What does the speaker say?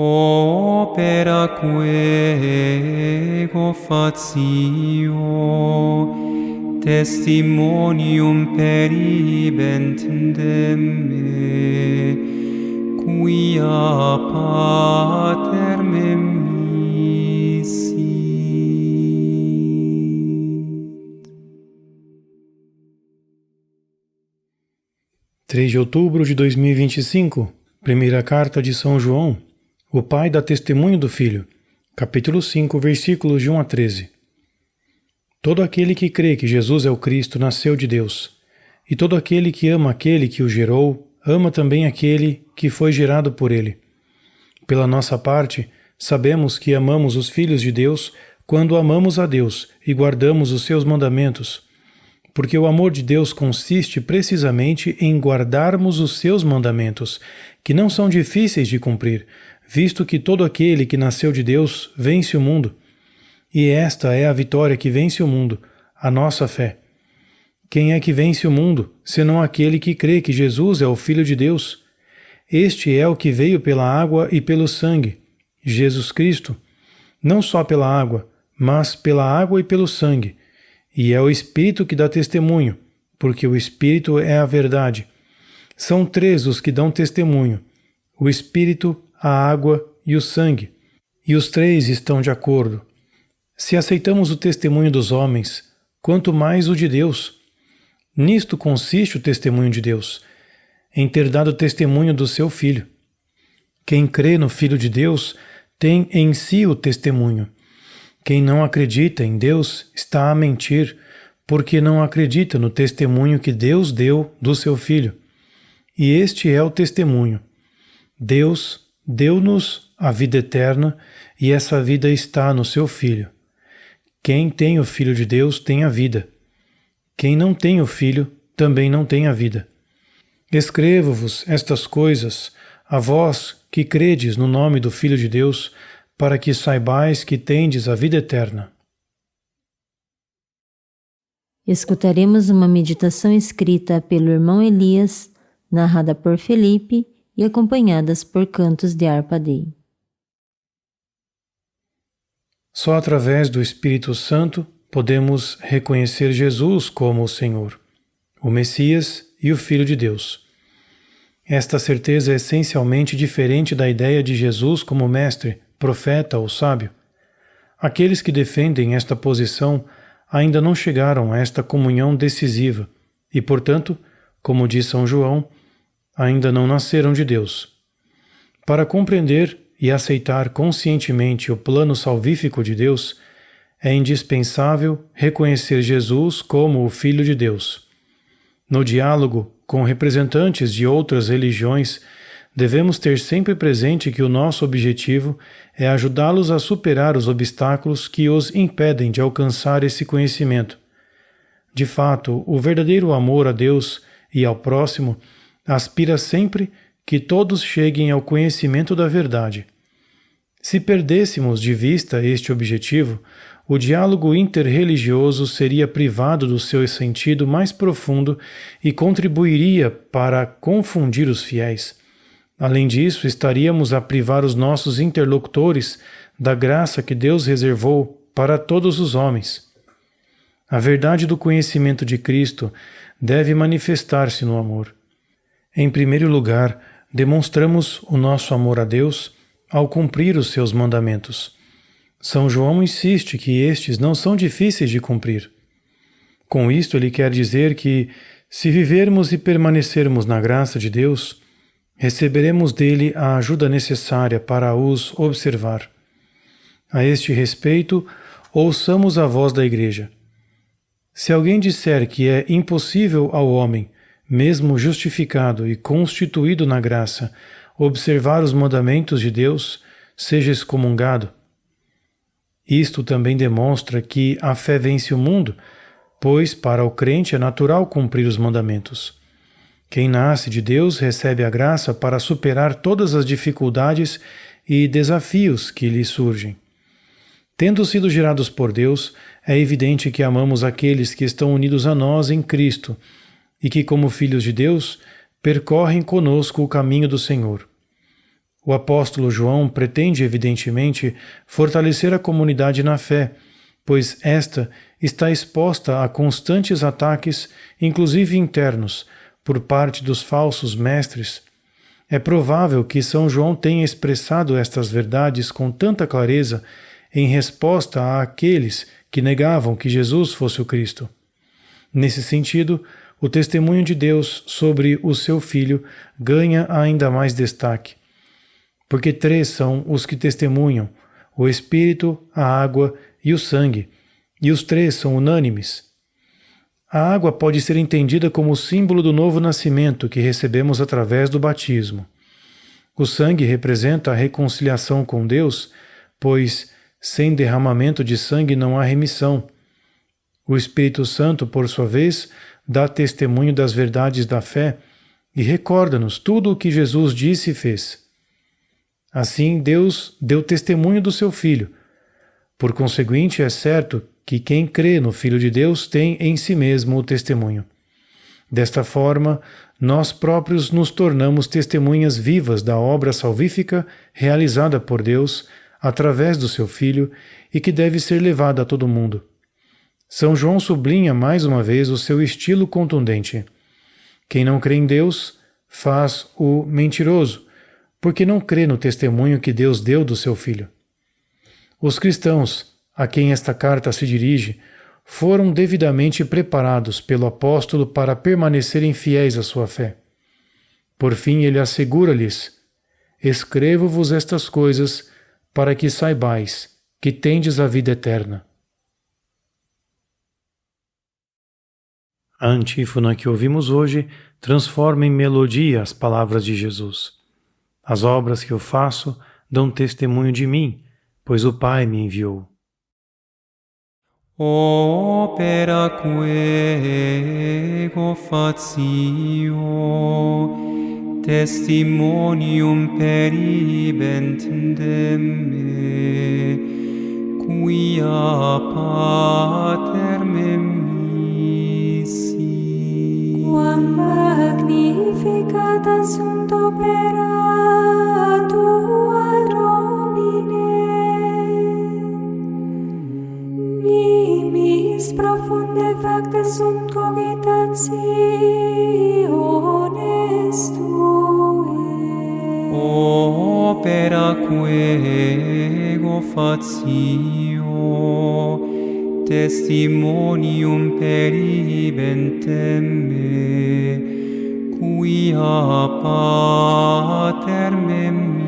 opera quo fatio, testimonium peribent de me, quia pater memissit. 3 de outubro de 2025, primeira carta de São João, o pai dá testemunho do Filho, capítulo 5, versículos de 1 a 13. Todo aquele que crê que Jesus é o Cristo nasceu de Deus, e todo aquele que ama aquele que o gerou, ama também aquele que foi gerado por ele. Pela nossa parte, sabemos que amamos os filhos de Deus quando amamos a Deus e guardamos os seus mandamentos, porque o amor de Deus consiste precisamente em guardarmos os seus mandamentos, que não são difíceis de cumprir, visto que todo aquele que nasceu de Deus vence o mundo. E esta é a vitória que vence o mundo, a nossa fé. Quem é que vence o mundo, senão aquele que crê que Jesus é o Filho de Deus? Este é o que veio pela água e pelo sangue, Jesus Cristo, não só pela água, mas pela água e pelo sangue. E é o Espírito que dá testemunho, porque o Espírito é a verdade. São 3 os que dão testemunho: o Espírito, a água e o sangue. E os 3 estão de acordo. Se aceitamos o testemunho dos homens, quanto mais o de Deus. Nisto consiste o testemunho de Deus, em ter dado testemunho do seu Filho. Quem crê no Filho de Deus tem em si o testemunho. Quem não acredita em Deus está a mentir, porque não acredita no testemunho que Deus deu do seu Filho. E este é o testemunho. Deus deu-nos a vida eterna, e essa vida está no seu Filho. Quem tem o Filho de Deus tem a vida. Quem não tem o Filho também não tem a vida. Escrevo-vos estas coisas, a vós que credes no nome do Filho de Deus, para que saibais que tendes a vida eterna. Escutaremos uma meditação escrita pelo irmão Elias, narrada por Felipe e acompanhadas por cantos de harpa dei. Só através do Espírito Santo podemos reconhecer Jesus como o Senhor, o Messias e o Filho de Deus. Esta certeza é essencialmente diferente da ideia de Jesus como mestre, profeta ou sábio. Aqueles que defendem esta posição ainda não chegaram a esta comunhão decisiva e, portanto, como diz São João, ainda não nasceram de Deus. Para compreender e aceitar conscientemente o plano salvífico de Deus, é indispensável reconhecer Jesus como o Filho de Deus. No diálogo com representantes de outras religiões, devemos ter sempre presente que o nosso objetivo é ajudá-los a superar os obstáculos que os impedem de alcançar esse conhecimento. De fato, o verdadeiro amor a Deus e ao próximo aspira sempre que todos cheguem ao conhecimento da verdade. Se perdêssemos de vista este objetivo, o diálogo interreligioso seria privado do seu sentido mais profundo e contribuiria para confundir os fiéis. Além disso, estaríamos a privar os nossos interlocutores da graça que Deus reservou para todos os homens. A verdade do conhecimento de Cristo deve manifestar-se no amor. Em primeiro lugar, demonstramos o nosso amor a Deus ao cumprir os seus mandamentos. São João insiste que estes não são difíceis de cumprir. Com isto, ele quer dizer que, se vivermos e permanecermos na graça de Deus, receberemos dele a ajuda necessária para os observar. A este respeito, ouçamos a voz da Igreja. Se alguém disser que é impossível ao homem, mesmo justificado e constituído na graça, observar os mandamentos de Deus, seja excomungado. Isto também demonstra que a fé vence o mundo, pois para o crente é natural cumprir os mandamentos. Quem nasce de Deus recebe a graça para superar todas as dificuldades e desafios que lhe surgem. Tendo sido gerados por Deus, é evidente que amamos aqueles que estão unidos a nós em Cristo e que, como filhos de Deus, percorrem conosco o caminho do Senhor. O apóstolo João pretende, evidentemente, fortalecer a comunidade na fé, pois esta está exposta a constantes ataques, inclusive internos, por parte dos falsos mestres. É provável que São João tenha expressado estas verdades com tanta clareza em resposta àqueles que negavam que Jesus fosse o Cristo. Nesse sentido, o testemunho de Deus sobre o seu Filho ganha ainda mais destaque, porque 3 são os que testemunham: o Espírito, a água e o sangue, e os 3 são unânimes. A água pode ser entendida como símbolo do novo nascimento que recebemos através do batismo. O sangue representa a reconciliação com Deus, pois sem derramamento de sangue não há remissão. O Espírito Santo, por sua vez, dá testemunho das verdades da fé e recorda-nos tudo o que Jesus disse e fez. Assim, Deus deu testemunho do seu Filho. Por conseguinte, é certo que quem crê no Filho de Deus tem em si mesmo o testemunho. Desta forma, nós próprios nos tornamos testemunhas vivas da obra salvífica realizada por Deus através do seu Filho e que deve ser levada a todo mundo. São João sublinha mais uma vez o seu estilo contundente. Quem não crê em Deus faz o mentiroso, porque não crê no testemunho que Deus deu do seu Filho. Os cristãos, a quem esta carta se dirige, foram devidamente preparados pelo apóstolo para permanecerem fiéis à sua fé. Por fim, ele assegura-lhes: escrevo-vos estas coisas para que saibais que tendes a vida eterna. A antífona que ouvimos hoje transforma em melodia as palavras de Jesus. As obras que eu faço dão testemunho de mim, pois o Pai me enviou. Opera quo facio, testimonium peribent de me, quia pater memisi. Quam magnificata sunt opera tua, Domine, nimis profunde facta sunt cogitationes tuae. Opera quo facio, testimonium peribent me, quia pater memisi.